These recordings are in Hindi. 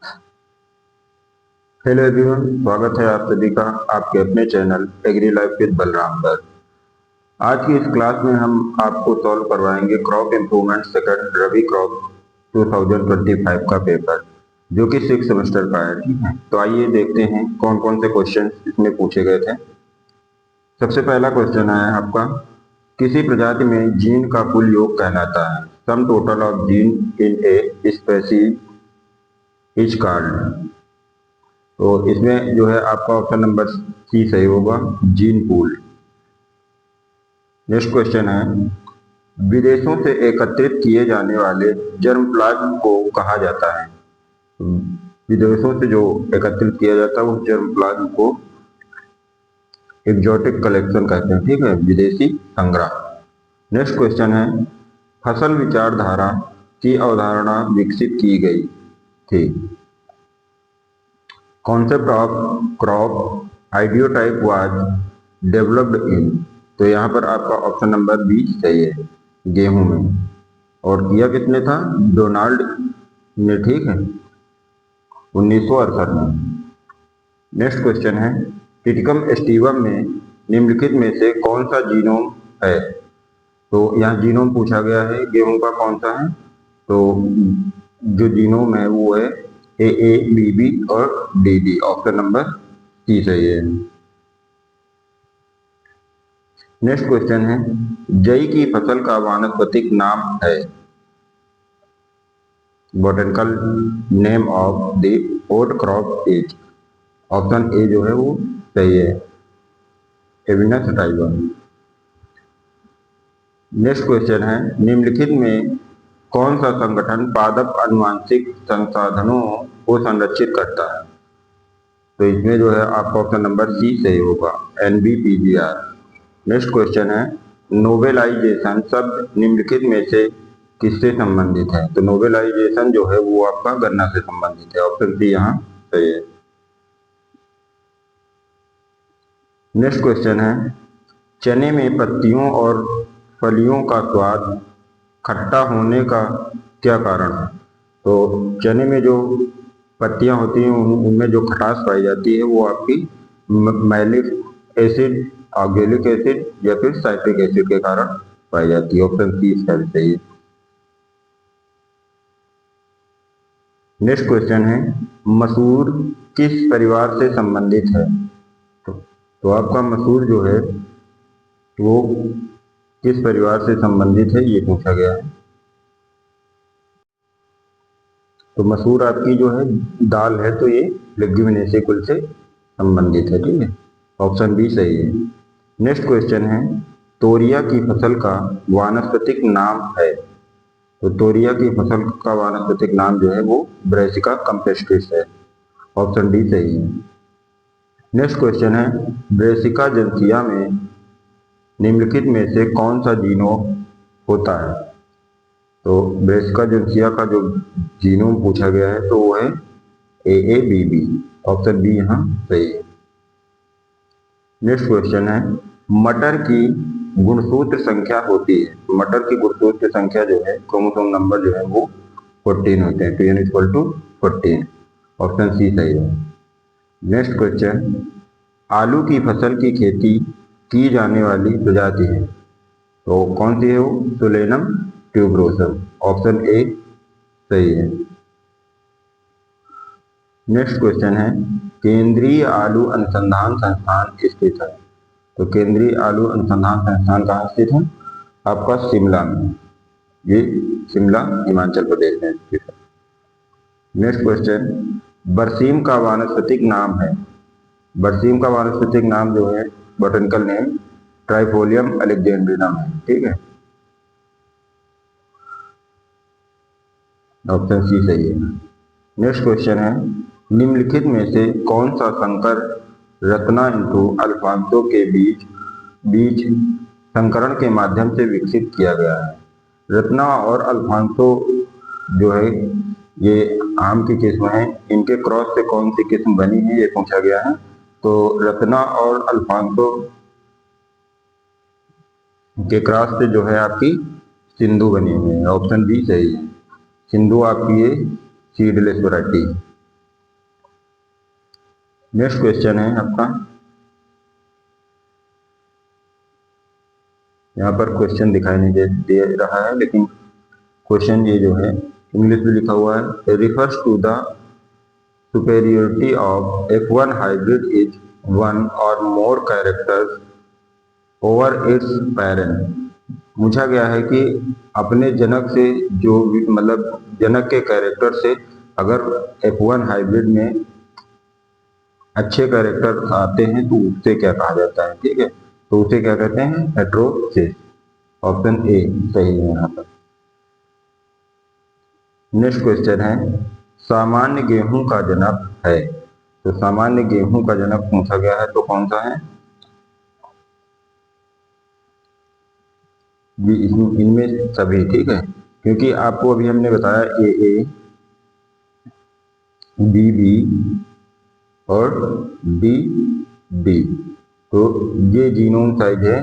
हेलो एवरीवन, स्वागत है आप सभी का आपके अपने channel agri life with Balram पर। आज की इस क्लास में हम आपको सॉल्व करवाएंगे क्रॉप इम्प्रूवमेंट सेकंड रबी क्रॉप 2025 का पेपर, जो कि 6 सेमेस्टर का है। ठीक है, तो आइए देखते हैं कौन कौन से क्वेश्चन इसमें पूछे गए थे। सबसे पहला क्वेश्चन है आपका, किसी प्रजाति में जीन का कुल योग कहलाता है। Sum total of gene in a species is called. तो इसमें जो है आपका ऑप्शन नंबर सी सही होगा, जीन पूल। नेक्स्ट क्वेश्चन है, विदेशों से एकत्रित किए जाने वाले जर्म प्लाज्म को कहा जाता है। विदेशों से जो एकत्रित किया जाता है उस जर्म प्लाज्म को एक्जोटिक कलेक्शन कहते हैं। ठीक है, विदेशी संग्रह। नेक्स्ट क्वेश्चन है, फसल विचारधारा की अवधारणा विकसित की गई थी। Concept of crop ideotype was developed in. तो यहाँ पर आपका ऑप्शन नंबर बी सही है, गेहूं में। और किया किसने था? डोनाल्ड ने। ठीक है, 1968 में। नेक्स्ट क्वेश्चन है, टिटिकम एस्टिवम में निम्नलिखित में से कौन सा जीनोम है। तो यहाँ जीनोम पूछा गया है, गेहूं का कौन सा है। तो जो जीनोम है वो है ए बी बी और D D. Option number C सही है। नेक्स्ट क्वेश्चन है, जई की फसल का वानस्पतिक नाम है। Botanical name of the oat crop is. Option A जो है वो सही है, एविना सटाइवा। नेक्स्ट क्वेश्चन है, निम्नलिखित में कौन सा संगठन पादप आनुवंशिक संसाधनों को संरक्षित करता है। तो इसमें जो है आपका ऑप्शन नंबर सी सही होगा, NBPGR। नेक्स्ट क्वेश्चन है, नोबेलाइजेशन शब्द निम्नलिखित में से किससे संबंधित है। तो नोबेलाइजेशन जो है वो आपका गन्ना से संबंधित है। ऑप्शन सी यहाँ सही है। नेक्स्ट क्वेश्चन है, चने में पत्तियों और फलियों का स्वाद खट्टा होने का क्या कारण है। तो चने में जो पत्तियां होती हैं उनमें जो खटास पाई जाती है वो आपकी मैलिक एसिड, ऑक्जेलिक एसिड या फिर साइट्रिक एसिड के कारण पाई जाती है। ऑप्शन सी इसका भी सही है। नेक्स्ट क्वेश्चन है, मसूर किस परिवार से संबंधित है। तो आपका मसूर जो है वो किस परिवार से संबंधित है ये पूछा गया है। तो मसूर आपकी जो है दाल है, तो ये लेग्यूमिनेसी कुल से संबंधित है। ठीक है, ऑप्शन बी सही है। नेक्स्ट क्वेश्चन है, तोरिया की फसल का वानस्पतिक नाम है। तो तोरिया की फसल का वानस्पतिक नाम जो है वो ब्रेसिका कैम्पेस्ट्रिस है। ऑप्शन डी सही है। नेक्स्ट क्वेश्चन है, ब्रेसिका जेनेसिया में निम्नलिखित में से कौन सा जीनोम होता है। तो ब्रेसिका जेनेसिया का जो जीनोम पूछा गया है तो वो है AABB। ऑप्शन बी यहाँ सही है। नेक्स्ट क्वेश्चन है, मटर की गुणसूत्र संख्या होती है। मटर की गुणसूत्र संख्या जो है, क्रोमोसोम नंबर जो है वो 14 होते हैं। 2n=14। ऑप्शन सी सही है। नेक्स्ट क्वेश्चन, आलू की फसल की खेती की जाने वाली प्रजाति है। तो कौन सी है वो? Solanum tuberosum. ऑप्शन ए सही है। नेक्स्ट क्वेश्चन है, केंद्रीय आलू अनुसंधान संस्थान स्थित है। तो केंद्रीय आलू अनुसंधान संस्थान कहाँ स्थित है? आपका शिमला में। ये शिमला हिमाचल प्रदेश में स्थित है। नेक्स्ट क्वेश्चन, बरसीम का वानस्पतिक नाम है। बरसीम का वानस्पतिक नाम जो है, बोटेनिकल नेम ट्राइफोलियम अलेक्जेंड्रिनम है। ठीक है, ऑप्शन सी सही है। नेक्स्ट क्वेश्चन है, निम्नलिखित में से कौन सा संकर रत्ना इंटू अल्फांसो के बीज संकरण के माध्यम से विकसित किया गया है। रत्ना और अल्फांसो जो है ये आम की किस्म है, इनके क्रॉस से कौन सी किस्म बनी है ये पूछा गया है। तो रत्ना और अल्फांसो के क्रॉस से जो है आपकी सिंधु बनी हुई है। ऑप्शन बी सही है, सिंधु आपकी ये सीडलेस वैरायटी। नेक्स्ट क्वेश्चन है आपका, यहाँ पर क्वेश्चन दिखाई नहीं दे रहा है, लेकिन क्वेश्चन ये जो है इंग्लिश में लिखा हुआ है, refers to the superiority of F1 hybrid is one or more characters over its parent. पूछा गया है कि अपने जनक से जो मतलब जनक के कैरेक्टर से अगर F1 हाइब्रिड में अच्छे कैरेक्टर आते हैं तो उससे क्या कहा जाता है, ठीक है, तो उसे क्या कहते हैं, हेटेरोसिस। ऑप्शन ए सही है यहाँ पर। नेक्स्ट क्वेश्चन है, सामान्य गेहूं का जनक है, तो सामान्य गेहूं का जनक पूछा गया है तो कौन सा है, ये इनमें सभी, ठीक है, क्योंकि आपको अभी हमने बताया ए बी बी और डी डी, तो ये जीनोम साइज है,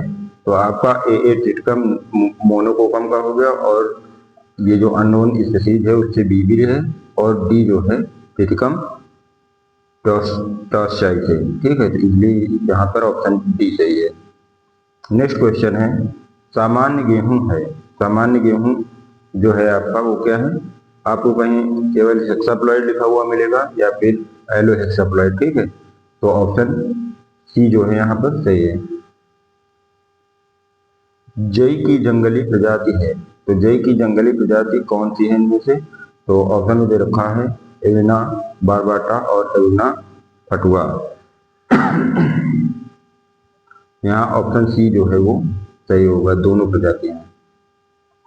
तो आपका ए टिटकम मोनोकोकम का हो गया, और ये जो अननोन स्पीसीज है उससे बी है, और डी जो है टिटकम टॉर्साई से, ठीक है, तो इसलिए यहाँ पर ऑप्शन डी सही है। नेक्स्ट क्वेश्चन है, सामान्य गेहूं है, सामान्य गेहूं जो है आपका वो क्या है, आपको कहीं केवल हेक्साप्लॉइड लिखा हुआ मिलेगा या फिर एलो हेक्साप्लॉइड, ठीक है, तो ऑप्शन सी जो है यहाँ पर सही है। जई की जंगली प्रजाति है, तो जई की जंगली प्रजाति कौन सी है इनमें से, तो ऑप्शन में दे रखा है एविना बारबाटा और एविना फटुआ। यहाँ ऑप्शन सी जो है वो सही होगा, दोनों प्रजातियां।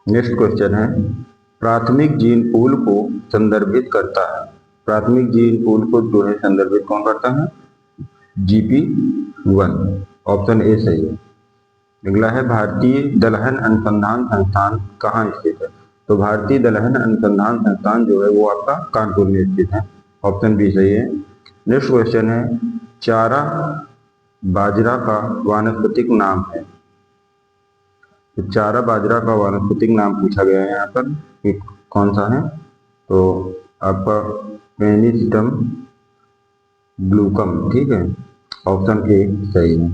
नेक्स्ट क्वेश्चन है, प्राथमिक जीन पूल को संदर्भित करता है, प्राथमिक जीन पूल को जो है संदर्भित कौन करता है, GP1। ऑप्शन ए सही है। अगला है, भारतीय दलहन अनुसंधान संस्थान कहाँ स्थित है, तो भारतीय दलहन अनुसंधान संस्थान जो है वो आपका कानपुर में स्थित है। ऑप्शन बी सही है। नेक्स्ट क्वेश्चन है, चारा बाजरा का वानस्पतिक नाम है, तो चारा बाजरा का वानस्पतिक नाम पूछा गया है यहाँ पर कि कौन सा है, तो आपका पेनिसिटम ग्लूकम, ठीक है, ऑप्शन ए सही है।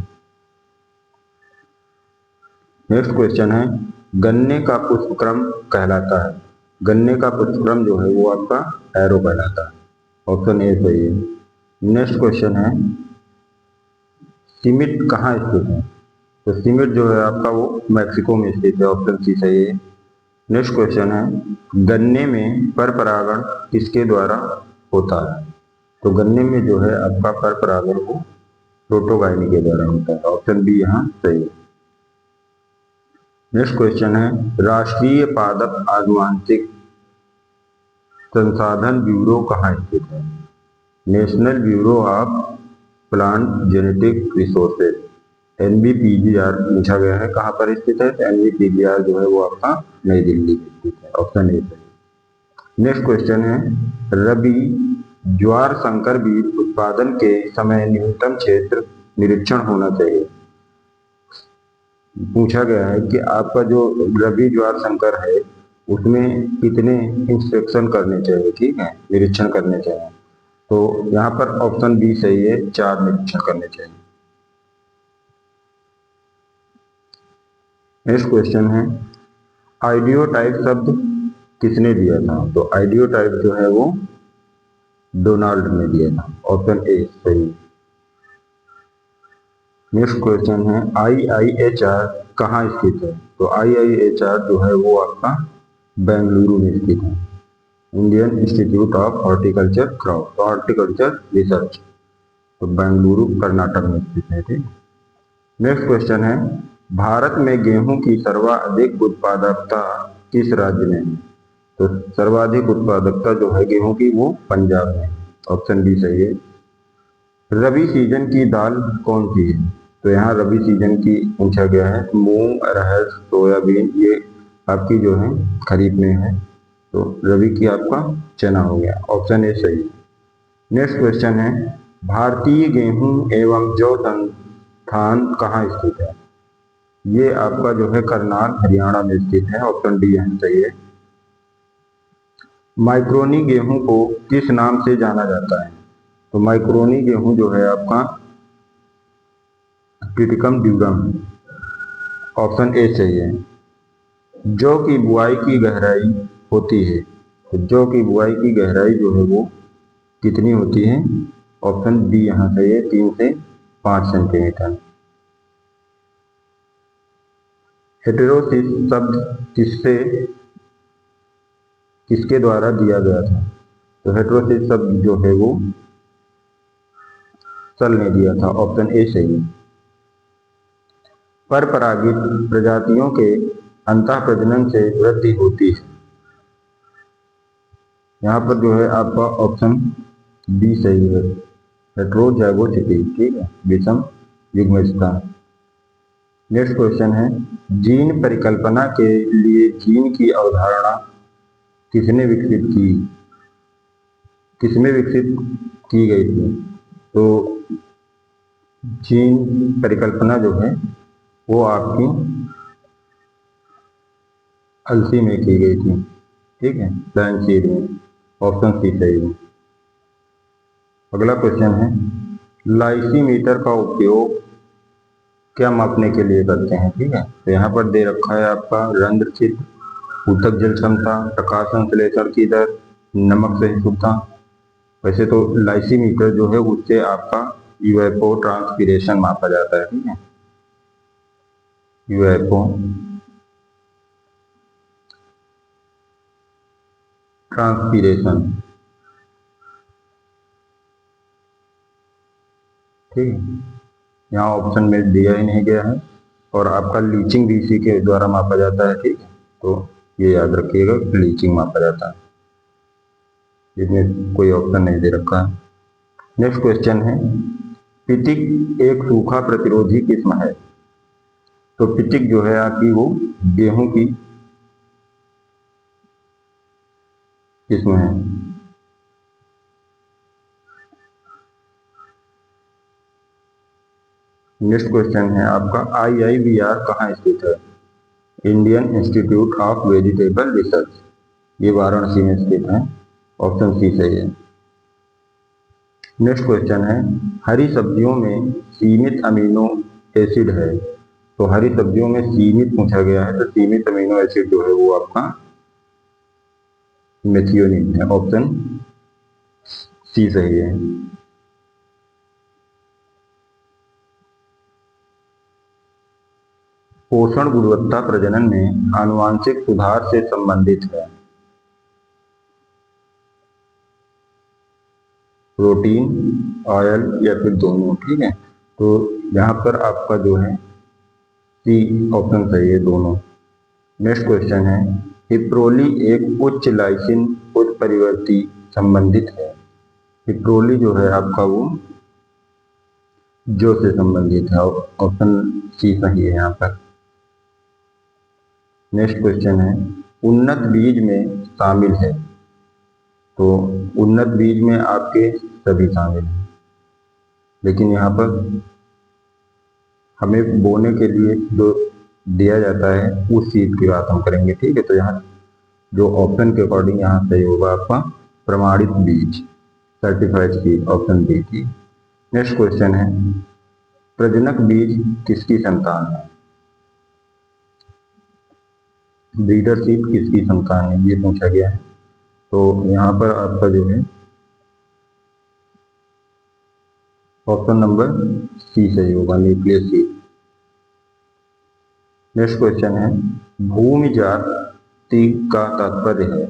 नेक्स्ट क्वेश्चन है, गन्ने का पुष्पक्रम कहलाता है, गन्ने का पुष्पक्रम जो है वो आपका एरो कहलाता है। ऑप्शन ए सही है। नेक्स्ट क्वेश्चन है, सीमिट कहाँ स्थित है, तो सीमिट जो है आपका वो मैक्सिको में स्थित है। ऑप्शन सी सही है। नेक्स्ट क्वेश्चन है, गन्ने में पर परागण किसके द्वारा होता है, तो गन्ने में जो है आपका पर परागण वो प्रोटोगाइनी के द्वारा होता है। ऑप्शन बी यहाँ सही है। नेक्स्ट क्वेश्चन है, राष्ट्रीय पादप आनुवांशिक संसाधन ब्यूरो कहाँ स्थित है, national bureau of plant genetic resources, NBPGR पूछा गया है कहाँ पर स्थित है, तो NBPGR जो है वो आपका नई दिल्ली में स्थित है। ऑप्शन ए सही। नेक्स्ट क्वेश्चन है, रबी ज्वार संकर बीज उत्पादन के समय न्यूनतम क्षेत्र निरीक्षण होना चाहिए, पूछा गया है कि आपका जो रबी ज्वार संकर है उसमें कितने इंस्पेक्शन करने चाहिए, ठीक है, निरीक्षण करने चाहिए, तो यहाँ पर ऑप्शन बी सही है, 4 निरीक्षण करने चाहिए। नेक्स्ट क्वेश्चन है, आइडियोटाइप शब्द किसने दिया था, तो आइडियोटाइप जो है वो डोनाल्ड ने दिया था। ऑप्शन ए सही। नेक्स्ट क्वेश्चन है, IIHR कहाँ स्थित है, तो IIHR जो है वो आपका बेंगलुरु में स्थित है, Indian institute of horticulture crop horticulture research, तो बेंगलुरु कर्नाटक में स्थित है, ठीक। नेक्स्ट क्वेश्चन है, भारत में गेहूं की सर्वाधिक उत्पादकता किस राज्य में है, तो सर्वाधिक उत्पादकता जो है गेहूं की वो पंजाब में। ऑप्शन बी सही है। रबी सीजन की दाल कौन सी है, तो यहाँ रबी सीजन की पूछा गया है, मूंग अरहर सोयाबीन ये आपकी जो है खरीफ में है, तो रबी की आपका चना हो गया। ऑप्शन ए सही। नेक्स्ट क्वेश्चन है, भारतीय गेहूं एवं जौ संस्थान कहाँ स्थित है, ये आपका जो है करनाल हरियाणा में स्थित है। ऑप्शन डी यहाँ सही है। माइक्रोनी गेहूं को किस नाम से जाना जाता है, तो माइक्रोनी गेहूं जो है आपका ट्रिटिकम ड्यूरम, ऑप्शन ए सही है। जौ की बुआई की गहराई होती है, तो जौ की बुआई की गहराई जो है वो कितनी होती है? ऑप्शन बी यहाँ सही है, 3 से 5 सेंटीमीटर। हेटेरोसिस शब्द किसके द्वारा दिया गया था? तो हेटेरोसिस शब्द जो है वो सल ने दिया था, ऑप्शन ए सही है। परपरागित प्रजातियों के अंतः प्रजनन से वृद्धि होती है, यहाँ पर जो है आपका ऑप्शन बी सही है, हेटेरोजाइगोसिटी, ठीक है, विषम युग्मजता। नेक्स्ट क्वेश्चन है, जीन परिकल्पना के लिए जीन की अवधारणा किसमें विकसित की गई थी? तो जीन परिकल्पना जो है वो आपकी अलसी में की गई थी, ठीक है, प्लांट सीड में, ऑप्शन सी सही है। अगला क्वेश्चन है, लाइसीमीटर का उपयोग क्या मापने के लिए करते हैं? ठीक है, तो यहाँ पर दे रखा है आपका रंध्र छिद्र, ऊतक जल क्षमता, प्रकाश संश्लेषण की दर, नमक सहिष्णुता। वैसे तो लाइसीमीटर जो है उससे आपका यूएफओ ट्रांसपीरेशन मापा जाता है, ठीक है, यूएफओ ट्रांसपीरेशन, ठीक है, यहाँ ऑप्शन में दिया ही नहीं गया है। और आपका लीचिंग भी इसी के द्वारा मापा जाता है, ठीक है, तो ये याद रखिएगा, लीचिंग मापा जाता है, इसमें कोई ऑप्शन नहीं दे रखा है। नेक्स्ट क्वेश्चन है, पितिक एक सूखा प्रतिरोधी किस्म है, तो पितिक जो है आपकी वो गेहूं की किस्म है। नेक्स्ट क्वेश्चन है आपका, IIVR कहाँ स्थित है? Indian institute of vegetable research, ये वाराणसी में स्थित है, ऑप्शन सी सही है। नेक्स्ट क्वेश्चन है, हरी सब्जियों में सीमित अमीनो एसिड है, तो हरी सब्जियों में सीमित पूछा गया है, तो सीमित अमीनो एसिड जो है वो आपका मेथियोनिन है, ऑप्शन सी सही है। पोषण गुणवत्ता प्रजनन में आनुवांशिक सुधार से संबंधित है, प्रोटीन, ऑयल या फिर दोनों, ठीक है, तो यहाँ पर आपका जो है सी ऑप्शन सही है, दोनों। नेक्स्ट क्वेश्चन है, हिप्रोली एक उच्च लाइसिन उत्परिवर्ती संबंधित है, हिप्रोली जो है आपका वो जो से संबंधित है, ऑप्शन सी सही है यहाँ पर। नेक्स्ट क्वेश्चन है, उन्नत बीज में शामिल है, तो उन्नत बीज में आपके सभी शामिल हैं, लेकिन यहाँ पर हमें बोने के लिए जो दिया जाता है उस चीज की बात हम करेंगे, ठीक है, तो यहाँ जो ऑप्शन के अकॉर्डिंग यहाँ सही होगा आपका प्रमाणित बीज, सर्टिफाइड सीड, ऑप्शन बी थी। नेक्स्ट क्वेश्चन है, प्रजनक बीज किसकी संतान है? ब्रीडर सीड किसकी संतान है, ये पूछा गया है, तो यहाँ पर आपका जो है ऑप्शन नंबर सी सही होगा, न्यूक्लियस सीड। नेक्स्ट क्वेश्चन है, भूमि जाति का तात्पर्य है,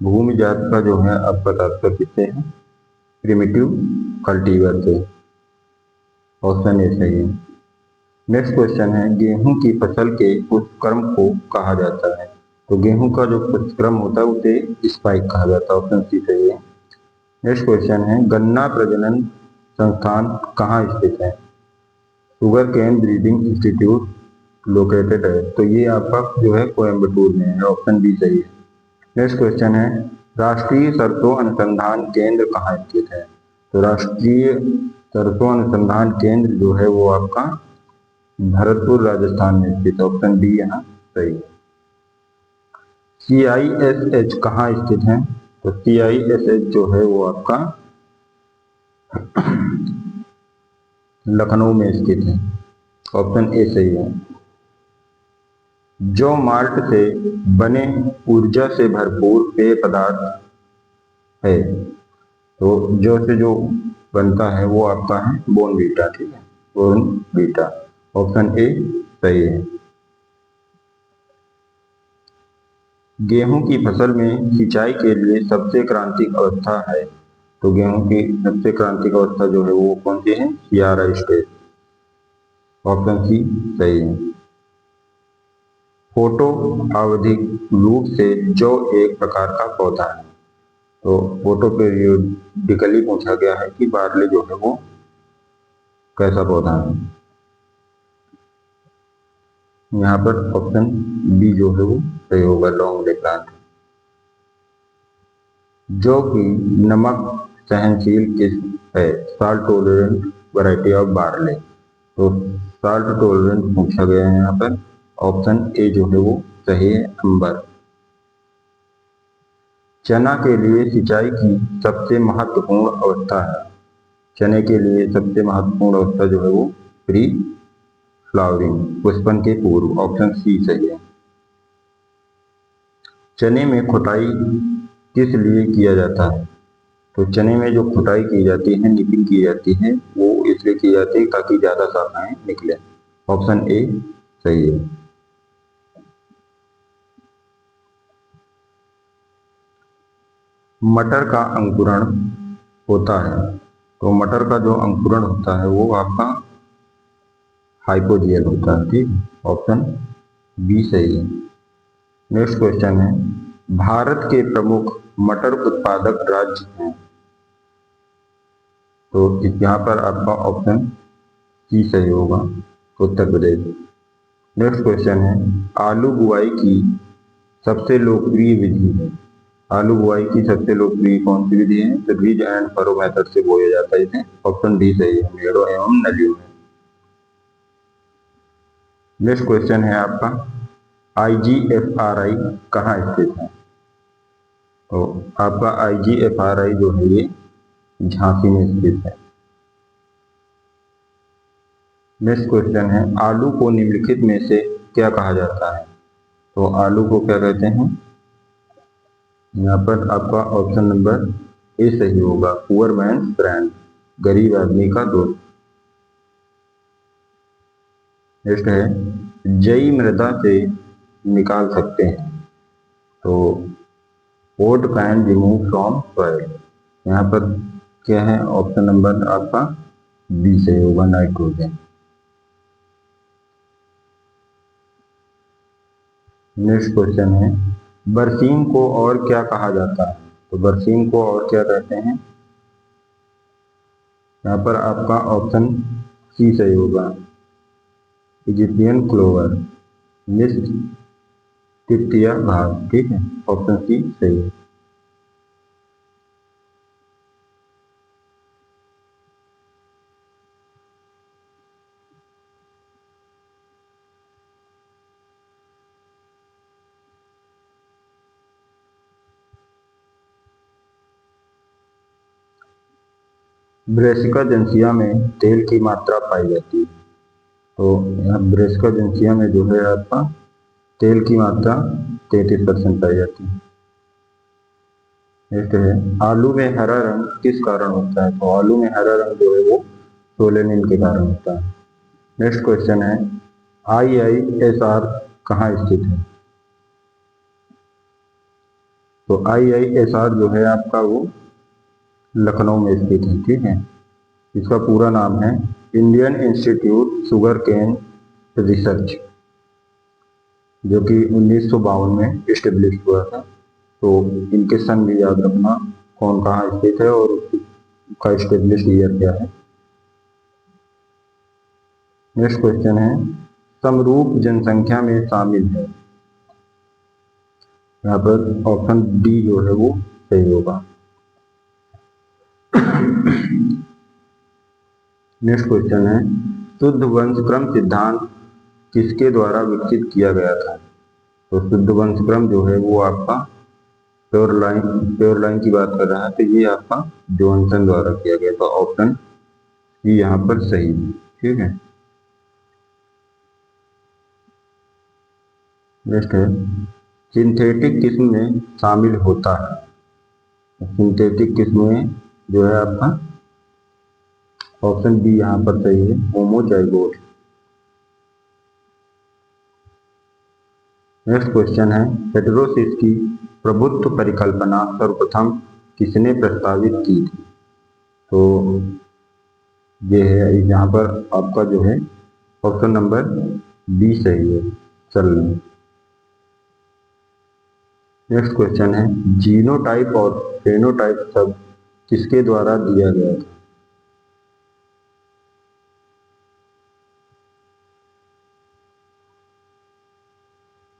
भूमि जात का जो है आपका तात्पर्य किससे है? प्रिमिटिव कल्टीवर से, ऑप्शन ए सही है। नेक्स्ट क्वेश्चन है, गेहूं की फसल के पुष्पक्रम को कहा जाता है, तो गेहूं का जो पुष्पक्रम होता है उसे स्पाइक कहा जाता है, ऑप्शन सी सही है। नेक्स्ट क्वेश्चन है, गन्ना प्रजनन संस्थान कहाँ स्थित है? Sugarcane breeding institute located है, तो ये आपका जो है कोयम्बटूर में है, ऑप्शन बी सही है। नेक्स्ट क्वेश्चन है, राष्ट्रीय सरसों अनुसंधान केंद्र कहाँ स्थित है? तो राष्ट्रीय सरसों अनुसंधान केंद्र जो है वो आपका भरतपुर राजस्थान में स्थित, ऑप्शन बी यहाँ सही है। CISH कहाँ स्थित है? तो CISH जो है वो आपका लखनऊ में स्थित है। ऑप्शन ए सही है। जो माल्ट से बने ऊर्जा से भरपूर पेय पदार्थ है, तो जो से जो बनता है वो आपका है बोर्नवीटा, ठीक है, बोर्नवीटा। ऑप्शन ए सही है। गेहूं की फसल में सिंचाई के लिए सबसे क्रांतिक अवस्था है, तो गेहूं की सबसे क्रांतिक अवस्था जो है वो कौन सी है? Sierra stage. ऑप्शन सी सही है। फोटो आवधिक रूप से जो एक प्रकार का पौधा है, तो फोटो पीरियोडिकली पूछा गया है कि बार्ले जो है वो कैसा पौधा है। यहाँ पर ऑप्शन बी जो है वो सही होगा, लॉन्ग डे प्लांट। जो कि नमक सहनशील किस्म है, salt tolerant variety of barley, तो साल्ट टोलरेंट पूछा गया है यहाँ पर। ऑप्शन ए जो है वो सही है, अंबर। चना के लिए सिंचाई की सबसे महत्वपूर्ण अवस्था है, चने के लिए सबसे महत्वपूर्ण अवस्था जो है वो प्री फ्लावरिंग, पुष्पन के पूर्व। ऑप्शन सी सही है। चने में खुदाई किस लिए किया जाता है, तो चने में जो खुदाई की जाती है, निपिंग की जाती है, वो इसलिए की जाती है ताकि ज्यादा शाखाएं निकले। ऑप्शन ए सही है। मटर का अंकुरण होता है, तो मटर का जो अंकुरण होता है वो आपका हाइपोजियल होता है, ठीक। ऑप्शन बी सही है। नेक्स्ट क्वेश्चन है, भारत के प्रमुख मटर उत्पादक राज्य हैं, तो यहाँ पर आपका ऑप्शन सी सही होगा, उत्तर प्रदेश। नेक्स्ट क्वेश्चन है, आलू बुआई की सबसे लोकप्रिय विधि है, आलू बुआई की सबसे लोकप्रिय कौन सी विधि है? तो ड्रिज एंड फरो मेथड से बोया जाता है इसे। ऑप्शन डी सही है, मेड़ों एवं नलियों में। नेक्स्ट क्वेश्चन है आपका, IGFRI कहाँ स्थित है, तो आपका IGFRI जो है ये झांसी में स्थित है। नेक्स्ट क्वेश्चन है, आलू को निम्नलिखित में से क्या कहा जाता है, तो आलू को क्या कहते हैं? यहाँ पर आपका ऑप्शन नंबर ए सही होगा, पुअर मैन्स फ्रेंड, गरीब आदमी का दोस्त। नेक्स्ट है, जई मृदा से निकाल सकते हैं, तो vote can remove from soil, यहाँ पर क्या है? ऑप्शन नंबर आपका बी सही होगा, नाइट्रोजन। नेक्स्ट क्वेश्चन है, बरसीम को और क्या कहा जाता है, तो बरसीम को और क्या कहते हैं? यहाँ पर आपका ऑप्शन सी सही होगा, इजिप्शियन क्लोवर, मिस्र तिप्तिया घास, ठीक है। ऑप्शन सी सही है। ब्रेसिका जंसिया में तेल की मात्रा पाई जाती है, तो यहाँ ब्रेसिका जंसिया में जो है आपका तेल की मात्रा 33% पाई जाती है। नेक्स्ट है, आलू में हरा रंग किस कारण होता है, तो आलू में हरा रंग जो है वो सोलेनिन के कारण होता है। नेक्स्ट क्वेश्चन है, IISR कहाँ स्थित है, तो IISR जो है आपका वो लखनऊ में स्थित है, ठीक है। इसका पूरा नाम है Indian institute sugarcane research, जो कि 1952 में इस्टेब्लिश हुआ था। तो इनके सन भी याद रखना, कौन कहाँ स्थित है और उसका इस्टेब्लिश ईयर क्या है। नेक्स्ट क्वेश्चन है, समरूप जनसंख्या में शामिल है, यहाँ पर ऑप्शन डी जो है वो सही होगा। नेक्स्ट क्वेश्चन है, शुद्ध वंशक्रम सिद्धांत किसके द्वारा विकसित किया गया था, तो शुद्ध वंशक्रम जो है वो आपका प्योर लाइन की बात कर रहा है, तो ये आपका जॉनसन द्वारा किया गया, तो ऑप्शन सी यहाँ पर सही है। ठीक है, नेक्स्ट है सिंथेटिक किस्म में शामिल होता है। सिंथेटिक किस्म में जो है आपका ऑप्शन बी यहाँ पर सही है, होमोजाइगोट। नेक्स्ट क्वेश्चन है हेटेरोसिस की प्रभुत्व परिकल्पना सर्वप्रथम किसने प्रस्तावित की थी? तो ये है यहाँ पर आपका जो है ऑप्शन नंबर बी सही है। चल नेक्स्ट क्वेश्चन है जीनोटाइप और फेनोटाइप शब्द किसके द्वारा दिया गया था?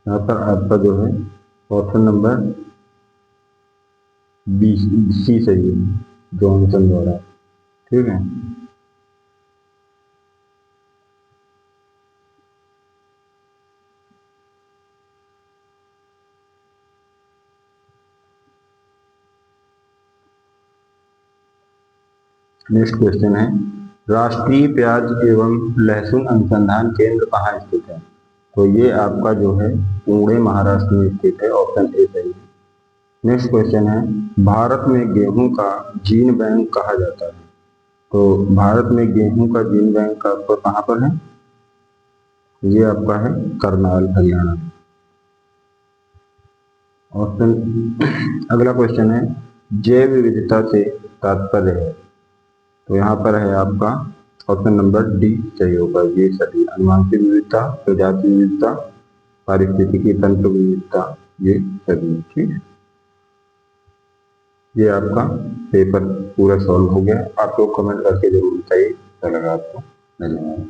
यहाँ पर आपका जो है ऑप्शन नंबर बी सी सही है, जॉनसन द्वारा। ठीक है, नेक्स्ट क्वेश्चन है राष्ट्रीय प्याज एवं लहसुन अनुसंधान केंद्र कहाँ स्थित है? तो ये आपका जो है पुणे महाराष्ट्र में स्थित है, ऑप्शन ए सही है। नेक्स्ट क्वेश्चन है भारत में गेहूं का जीन बैंक कहा जाता है? तो भारत में गेहूं का जीन बैंक आपका कहाँ पर है? ये आपका है करनाल, हरियाणा। ऑप्शन अगला क्वेश्चन है जैव विविधता से तात्पर्य है? तो यहाँ पर है आपका ऑप्शन नंबर डी सही होगा। ये सभी अनुवांशिक विविधता, प्रजाति विविधता, पारिस्थितिकी तंत्र विविधता, ये सभी। ठीक है, ये आपका पेपर पूरा सॉल्व हो गया। आप लोग कमेंट करके जरूर बताइए कैसा लगा आपको। धन्यवाद।